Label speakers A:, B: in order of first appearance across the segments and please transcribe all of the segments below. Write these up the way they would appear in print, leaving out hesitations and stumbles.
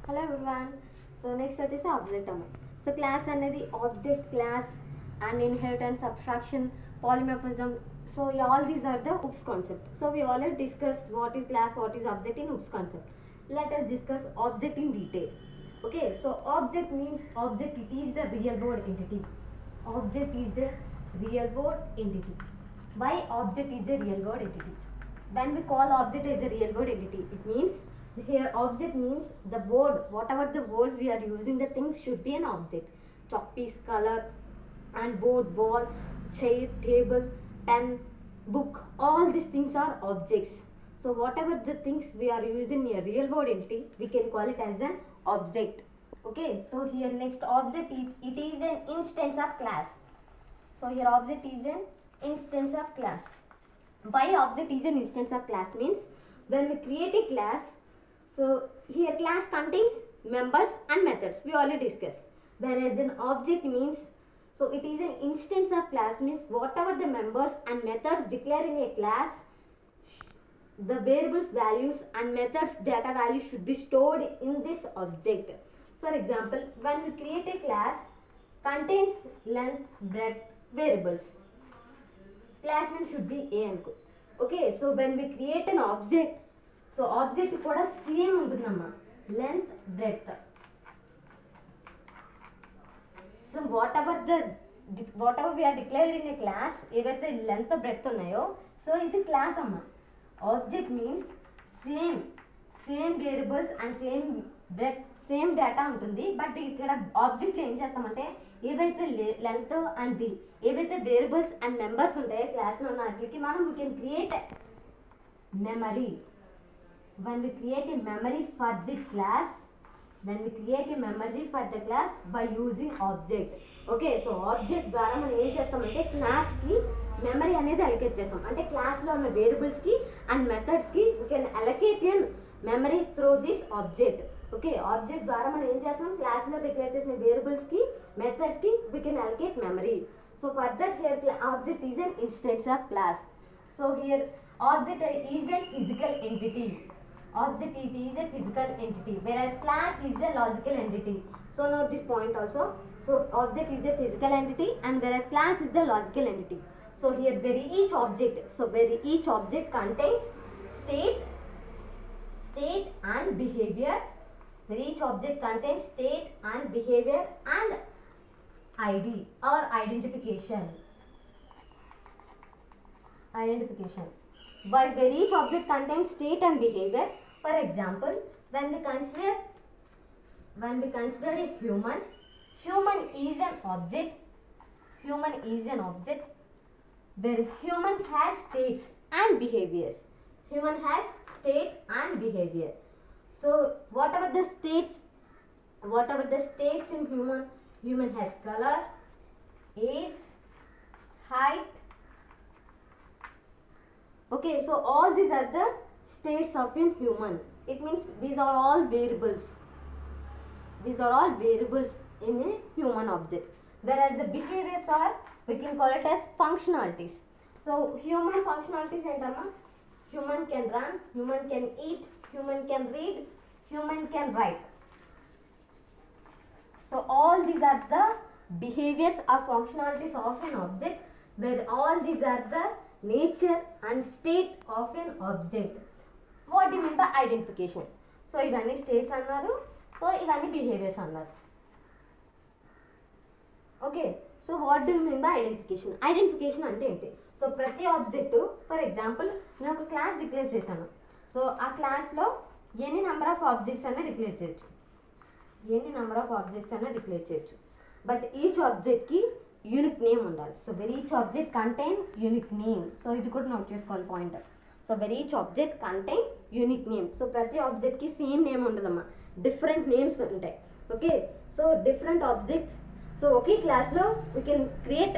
A: Hello everyone. So next వచ్చేసి object అమ్మ. So class అనేది object class and inheritance abstraction polymorphism. So all these are the OOPS concept. So we already discussed what is class, what is object in OOPS concept. Let us discuss object in detail. Okay, so object means object, it is the real world entity. Object is the real world entity. Why object is a real world entity? When we call object as a real world entity, it means here object means the word, whatever the word we are using, the things should be an object. Chalk piece, color and board, ball, chair, table, pen, book, all these things are objects. So whatever the things we are using in a real world entity, we can call it as an object. Okay, so here next object is, it is an instance of class. So here object is an instance of class. Why object is an instance of class means when we create a class, so here class contains members and methods, we already discussed. Whereas an object means, so it is an instance of class means whatever the members and methods declared in a class, the variables values and methods data values should be stored in this object. For example, when we create a class contains length, breadth variables, class name should be a అనుకో. Okay, so when we create an object, so object కూడా same ఉంటుందమ్మా, length, breadth. So whatever we are declared in a class, ఏవైతే length breadth ఉన్నాయో, so ఇది class అమ్మా. Object means same variables and same breadth same data ఉంటుంది. But ఇక్కడ object ఏం చేస్తామంటే ఏవైతే లెంత్ అండ్ బి ఏవైతే వేరియబుల్స్ అండ్ మెంబర్స్ ఉంటాయో క్లాస్లో ఉన్న వాటికి మనం we can create memory. when we create a memory for the class by using object. Okay, so object ద్వారా మనం ఏం చేస్తామంటే క్లాస్ కి మెమరీ అనేది అలొకేట్ చేస్తాం. అంటే క్లాస్ లో ఉన్న వేరియబుల్స్ కి అండ్ మెథడ్స్ కి we can allocate an memory through this object. Okay, object ద్వారా మనం ఏం చేస్తాం, క్లాస్ లో డిక్లేర్ చేసిన వేరియబుల్స్ కి మెథడ్స్ కి we can allocate memory. So for that here object is an instance of class. So here object is a physical entity. Object it is a physical entity, whereas class is a logical entity. So note this point also. So object is a physical entity and whereas class is the logical entity. So here each object contains state and behavior. Each object contains state and behavior and ID or identification. While each object contains state and behavior. For example, when we consider a human is an object. Where human has states and behaviors. So whatever the states in human has color, age, height. Okay, so all these are the states of a human. It means these are all variables in a human object. Whereas the behaviors are, we can call it as functionalities. So human functionalities ఏంటమ్మా, human can run, human can eat, human can read, human can write. So all these are the behaviors or functionalities of an object, where all these are the nature and state of an object. What do you mean by identification? So ఇవన్నీ states అన్నారు, so ఇవన్నీ behaviours అన్నారు. Okay, so what do you mean by identification? Identification అంటే ఏంటి? So ప్రతి object, for example నేను ఒక class declare చేశాను. సో ఆ క్లాస్లో ఎన్ని నెంబర్ ఆఫ్ ఆబ్జెక్ట్స్ అన్నా డిక్లేర్ చేయొచ్చు. బట్ ఈచ్ ఆబ్జెక్ట్కి యూనిక్ నేమ్ ఉండాలి. So each object contain unique name. So ఇది కూడా నోట్ చేసుకోవాలి point. So each object contain unique name. So ప్రతి ఆబ్జెక్ట్కి సేమ్ నేమ్ ఉండదమ్మా, డిఫరెంట్ నేమ్స్ ఉంటాయి. Okay, so different objects. So ఒకే క్లాస్లో we can create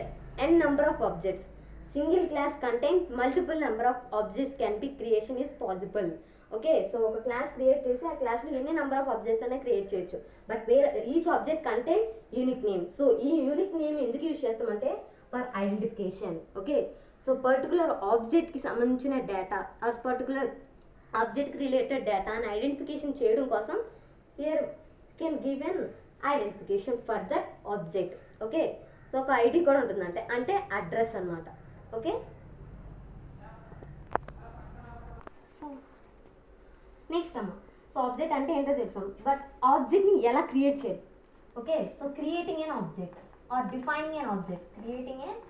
A: n number of objects. Single class contain multiple number of objects can be creation is possible. Okay, so ఒక class create చేసి ఆ క్లాస్లో ఎన్ని number of objects అయినా create చేయొచ్చు. But each object contain unique name. So ఈ unique name ఎందుకు use చేస్తామంటే for identification. Okay, so particular ఆబ్జెక్ట్కి సంబంధించిన డేటా ఆర్ పర్టికులర్ ఆబ్జెక్ట్కి రిలేటెడ్ డేటాని ఐడెంటిఫికేషన్ చేయడం కోసం here can give an identification for that object. Okay, so ఒక ఐడి కూడా ఉంటుంది, అంటే అడ్రస్ అన్నమాట. ఓకే, సో నెక్స్ట్ అమ్మ, సో ఆబ్జెక్ట్ అంటే ఏంటో తెలుసాం, బట్ ఆబ్జెక్ట్ని ఎలా క్రియేట్ చేయాలి. Okay, so creating an object or defining an object, creating an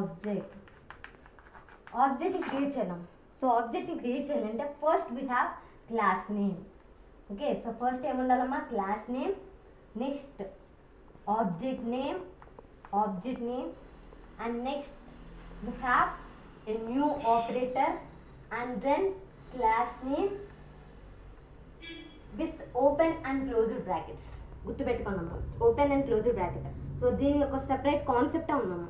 A: object, ఆబ్జెక్ట్ని క్రియేట్ చేయాలి. సో ఆబ్జెక్ట్ని క్రియేట్ చేయాలంటే first we have class name. Okay, so first ఏముండాలమ్మా, class name, next object name, and next we have a new operator and then class name with open and closed brackets. గుర్తుపెట్టుకున్నాము, open and closed bracket. So దీని యొక్క separate concept ఉన్నాము.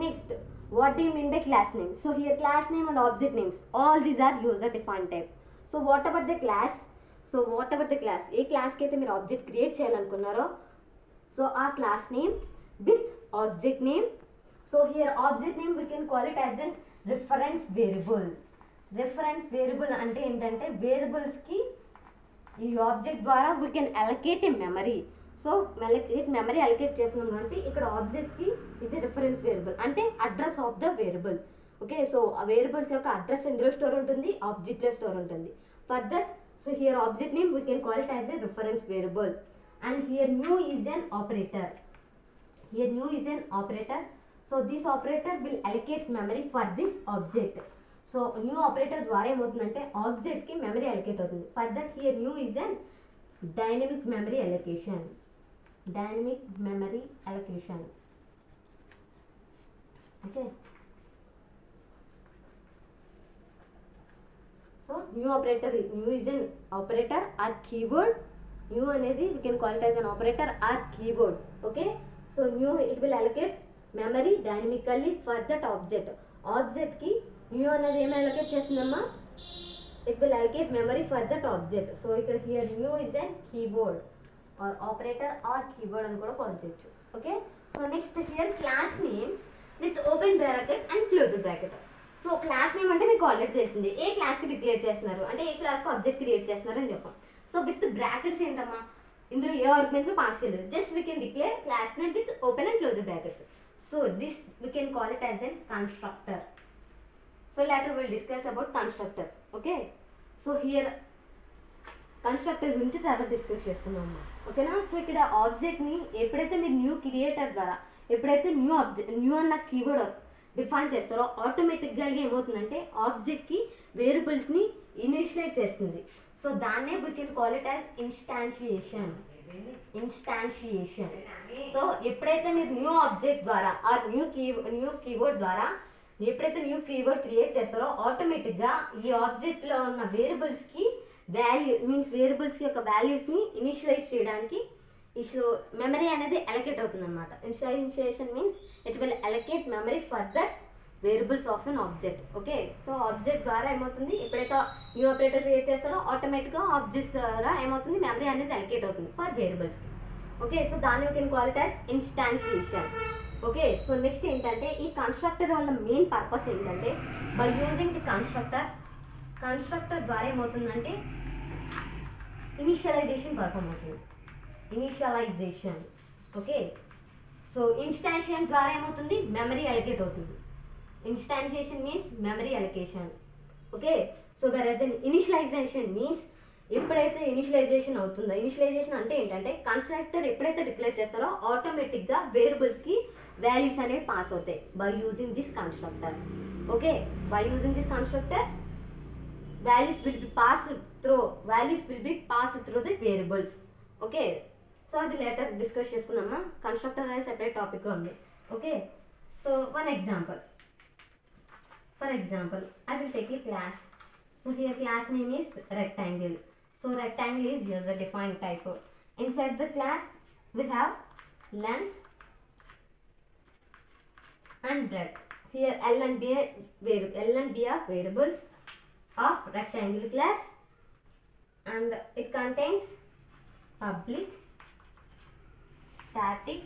A: Next, what do you mean by class name? So here class name and object names, all these are user define type. So whatever the class, ఏ క్లాస్కి అయితే మీరు object create చేయాలనుకున్నారో, so ఆ class name with object name. So here object name we can call it as a reference variable. Reference variable అంటే ఏంటంటే variables కి ఈ ఆబ్జెక్ట్ ద్వారా we can allocate a memory. So memory allocate చేస్తున్నాం అంటే ఇక్కడ ఆబ్జెక్ట్ కి ఇది రిఫరెన్స్ వేరియబుల్ అంటే address of the variable. Okay, so ఆ వేరియబుల్స్ యొక్క అడ్రస్ ఎందులో స్టోర్ ఉంటుంది, ఆబ్జెక్ట్ లో స్టోర్ ఉంటుంది. For that, so here object name we can call it as a reference variable. And here new is an operator. Here new is an operator. So this operator will allocate memory for this object. So new operator ద్వారా ఏమవుతుందంటే object కి memory allocate అవుతుంది. For that here new is an dynamic memory allocation. Dynamic memory allocation. Okay. So new operator, new is an operator or keyword. New అనేది we can call it as an operator or keyword. Okay. So new it will allocate memory dynamically for that object. Object ki new అనేది ఏం allocate చేస్తుందమ్మా, it will allocate memory for that object. So ఇక్కడ here new is an keyboard or operator or keyboard అని కూడా call చేయొచ్చు. Okay, so next here class name with open bracket and closed bracket. So class name అంటే మీకు already తెలిసింది, ఏ క్లాస్కి declare చేస్తున్నారు అంటే ఏ క్లాస్కి ఆబ్జెక్ట్ క్రియేట్ చేస్తున్నారు అని చెప్పాం. సో విత్ బ్రాకెట్స్ ఏంటమ్మా, ఇందులో ఏ ఆర్గ్యుమెంట్స్ పాస్ చేయలేదు, just we can declare class name with open and closed brackets. So this we can call it as N constructor. So later will discuss about constructor. Okay, so here constructor గురించి తర్వాత discuss చేసుకున్నాము. ఓకేనా, so ఇక్కడ ఆబ్జెక్ట్ని ఎప్పుడైతే మీరు new creator ద్వారా ఎప్పుడైతే new అన్న కీవర్డ్ డిఫైన్ చేస్తారో ఆటోమేటిక్గా ఏమవుతుందంటే ఆబ్జెక్ట్కి వేరియబుల్స్ని ఇనిషియలైజ్ చేస్తుంది. సో దాన్నే we can call it as instantiation. So ఎప్పుడైతే మీరు న్యూ ఆబ్జెక్ట్ ద్వారా ఆ న్యూ కీవర్డ్ ద్వారా ఎప్పుడైతే న్యూ కీవర్డ్ క్రియేట్ చేస్తారో ఆటోమేటిక్గా ఈ ఆబ్జెక్ట్లో ఉన్న వేరియబుల్స్కి వేరియబుల్స్ యొక్క వాల్యూస్ని ఇనిషియలైజ్ చేయడానికి మెమరీ అనేది అలొకేట్ అవుతుంది అనమాట. Initialization means it will allocate memory for that variables of an object. Okay, so object ద్వారా ఏమవుతుంది, ఎప్పుడైతే న్యూ ఆపరేటర్ క్రియేట్ చేస్తారో ఆటోమేటిక్గా ఆబ్జెక్ట్స్ ద్వారా ఏమవుతుంది, మెమరీ అనేది అలొకేట్ అవుతుంది ఫర్ వేరియబుల్స్. ఓకే, సో దాన్ని you can call it as instantiation. Okay, so next ఏంటంటే ఈ కన్స్ట్రక్టర్ వల్ల మెయిన్ పర్పస్ ఏంటంటే బై యూజింగ్ ది కన్స్ట్రక్టర్ ద్వారా ఏమవుతుందంటే ఇనిషియలైజేషన్ పర్ఫామ్ అవుతుంది. ఇనిషియలైజేషన్. ఓకే, సో ఇన్స్టాన్షియేషన్ ద్వారా ఏమవుతుంది, మెమరీ అలొకేట్ అవుతుంది. Instantiation means memory allocation. Okay, so versus initialization means ఎప్పుడైతే ఇనిషియలైజేషన్ అవుతుందో, ఇనిషియలైజేషన్ అంటే ఏంటంటే కన్స్ట్రక్టర్ ఎప్పుడైతే డిక్లేర్ చేస్తారో ఆటోమేటిక్గా వేరియబుల్స్కి వాల్యూస్ అనేవి పాస్ అవుతాయి by using this constructor. Okay, by using this constructor values will be passed through the variables. Okay, so అది later discuss చేసుకుందామా, కన్స్ట్రక్టర్ అనేది సెపరేట్ టాపిక్ ఉంది. Okay, so one example. For example, I will take a class. So here class name is rectangle. So rectangle is user defined type. Inside the class we have length and breadth. Here L and B are variables of rectangle class, and it contains public, static,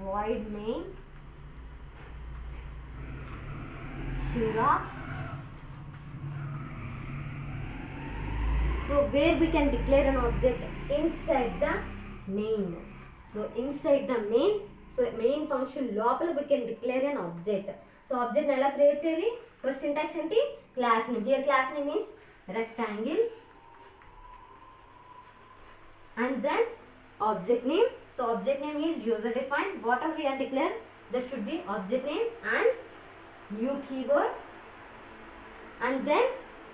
A: void main, xerox, So where we can declare an object? Inside the main. So inside the main, so main function లోపల we can declare an object. So object ఎలా create చేయాలి? First syntax ఏంటి? Class name. Here class name is rectangle and then object name. So object name is user defined. Whatever we are declared, that should be object name and new keyword and then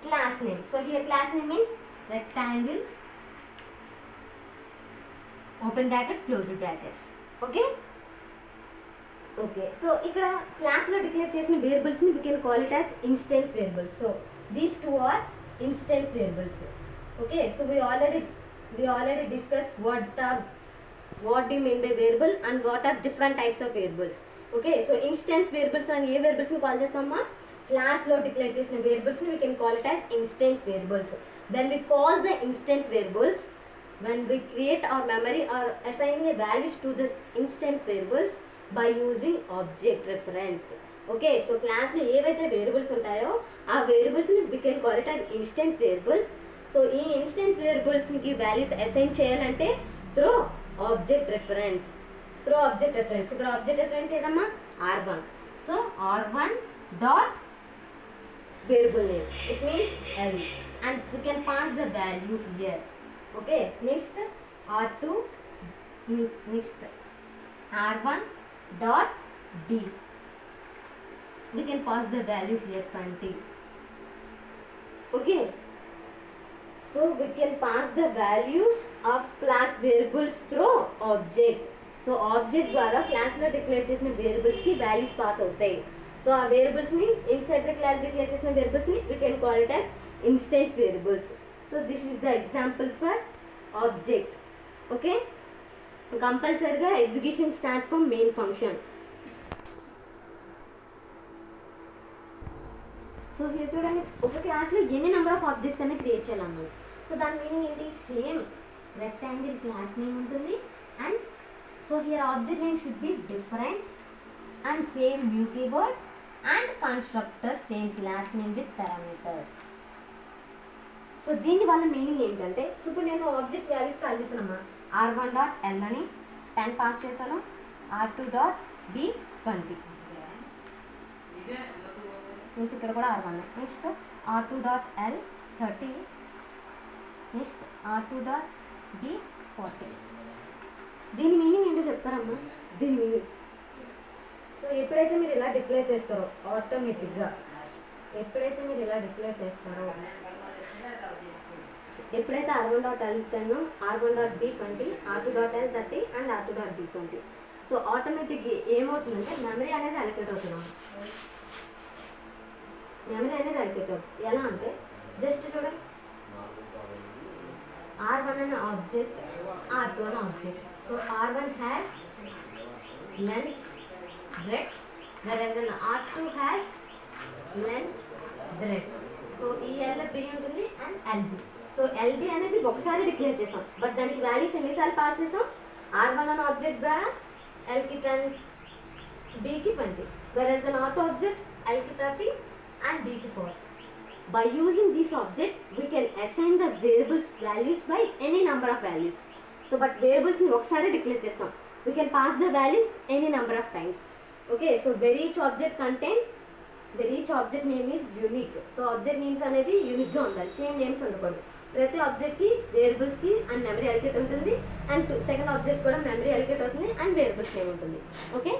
A: class name. So here class name is rectangle, open brackets, close brackets. Okay. Okay. So ఇక్కడ class లో declare చేసిన variables ని we can call it as instance variables. So these two are instance variables. Okay. So we already discussed what do you mean by variable and what are different types of variables. Okay. So instance variables and A variables ని call చేస్తామా? Class లో declare చేసిన variables ని we can call it as instance variables. When we call the instance variables, when we create our memory or assigning a values to this instance variables by using object reference. Okay, so class లో ఏవైతే variables ఉంటాయో ఆ variables ని we can call it as instance variables. So ఈ instance variables కి values assign చేయాలంటే through object reference. Through object reference. ఇక్కడ object reference ఏదమ్మా? R1. So R1 dot variable name. It means L. And we can pass the value here. Okay. Next R2 means next R1 dot D. We can pass the value here 20. Okay. So we can pass the values of class variables through object. So object ద్వారా class లో declare చేసిన variables కి values pass అవుతాయి. So ఆ variables ని inside the class declare చేసిన variables ని we can call it as instance variables. So this is the example for object. Okay. కంపల్సరిగా execution start from main function. So here చూడండి, ఒక క్లాస్లో ఎన్ని నెంబర్ ఆఫ్ ఆబ్జెక్ట్స్ అనేది create చేయాలన్నమాట. So దాని మీనింగ్ ఏంటి? సేమ్ రెక్టాంగిల్ క్లాస్ నేమ్ ఉంటుంది and so here object name should be different and same new keyword and constructor same class name with parameters. So దీని వల్ల మీనింగ్ ఏంటంటే, so ఇప్పుడు నేను ఆబ్జెక్ట్ వాల్యూస్ కాల్ చేసానమ్మా. R1 dot L అని 10 pass చేశాను, R2 dot B 20 means ఇక్కడ కూడా R1. Next R2 dot L 30, next R2 dot B 40. దీని మీనింగ్ ఏంటో చెప్తారమ్మా? దీని మీనింగ్ సో ఎప్పుడైతే మీరు ఇలా డిక్లేర్ చేస్తారో ఆటోమేటిక్గా ఎప్పుడైతే R1 dot L 10, R1 dot B 20, R2 dot L 30 and R2 dot B 20. So ఆటోమేటిక్గా ఏమవుతుందంటే మెమరీ అనేది అలొకేట్ అవుతున్నాం. మెమరీ అనేది అలొకేట్ అవుతుంది. ఎలా అంటే జస్ట్ చూడండి, R1 అనే ఆబ్జెక్ట్, R2 అనే object. So R1 has length, breadth, whereas R2 has length, breadth. So ఈ LB ఉంటుంది అండ్ LB. సో LB అనేది ఒకసారి డిక్లేర్ చేసాం, బట్ దానికి వాల్యూస్ ఎన్నిసార్లు పాస్ చేసాం? R1 అనే ఆబ్జెక్ట్ ద్వారా Lకి 10, Bకి 20, whereas an auto object Lకి 30 and Bకి 4. By using this object, we can assign the variables values by any number of values. So, but variables ni okasari declare chestam. We can pass the values any number of times. Okay, so where each object name is unique. So, object names anedi unique ga undali. Same names undakodu. ప్రతి object కి variables కి and memory allocate ఉంటుంది and second object కూడా memory allocate అవుతుంది and variables name ఉంటుంది. Okay.